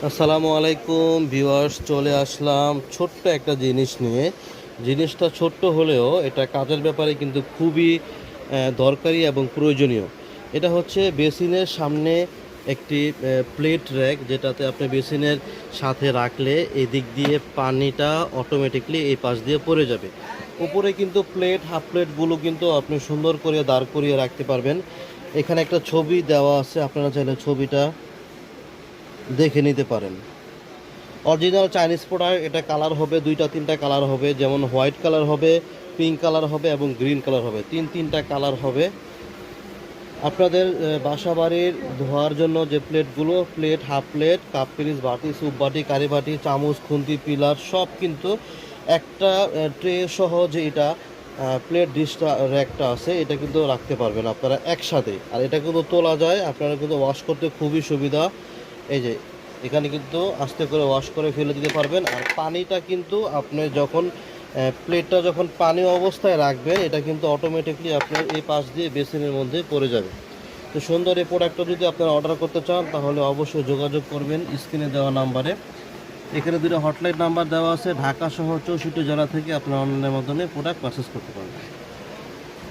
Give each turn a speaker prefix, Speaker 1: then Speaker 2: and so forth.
Speaker 1: আসসালামু আলাইকুম ভিউয়ার্স, চলে আসলাম ছোট্ট একটা জিনিস নিয়ে। জিনিসটা ছোট্ট হলেও এটা কাজের ব্যাপারে কিন্তু খুবই দরকারি এবং প্রয়োজনীয়। এটা হচ্ছে বেসিনের সামনে একটি প্লেট র্যাক, যেটাতে আপনি বেসিনের সাথে রাখলে এই দিক দিয়ে পানিটা অটোমেটিকলি এই পাশ দিয়ে পড়ে যাবে। উপরে কিন্তু প্লেট, হাফ প্লেটগুলো কিন্তু আপনি সুন্দর করে দাঁড় করিয়ে রাখতে পারবেন। এখানে একটা ছবি দেওয়া আছে, আপনারা চাইলে ছবিটা দেখে নিতে পারেন। Original Chinese product. এটা কালার হবে দুইটা তিনটা কালার হবে, যেমন হোয়াইট কালার হবে, পিঙ্ক কালার হবে এবং গ্রিন কালার হবে। তিনটা কালার হবে। আপনাদের বাসা বাড়ির ধোয়ার জন্য যে প্লেটগুলো, প্লেট, হাফ প্লেট, কাপ পিরিচ, বাটি, স্যুপ বাটি, কারি বাটি, চামচ, খুন্তি, পিলার সব কিন্তু একটা ট্রে সহ যে এটা প্লেট ডিশটা র্যাকটা আছে, এটা কিন্তু রাখতে পারবেন আপনারা একসাথে। আর এটা কিন্তু তোলা যায়, আপনারা কিন্তু ওয়াশ করতে খুবই সুবিধা। এই যে এখানে কিন্তু আস্তে করে ওয়াশ করে ফেলে দিতে পারবেন। আর পানিটা কিন্তু আপনি যখন প্লেটটা যখন পানি অবস্থায় রাখবেন, এটা কিন্তু অটোমেটিকলি আপনার এই পাশ দিয়ে বেসিনের মধ্যে পড়ে যাবে। তো সুন্দর এই প্রোডাক্টটা যদি আপনারা অর্ডার করতে চান, তাহলে অবশ্যই যোগাযোগ করবেন স্ক্রিনে দেওয়া নাম্বারে। এখানে দুটো হটলাইন নাম্বার দেওয়া আছে। ঢাকা সহ 64 জেলা থেকে আপনারা অনলাইনের মাধ্যমে প্রোডাক্ট পারচেস করতে পারবেন।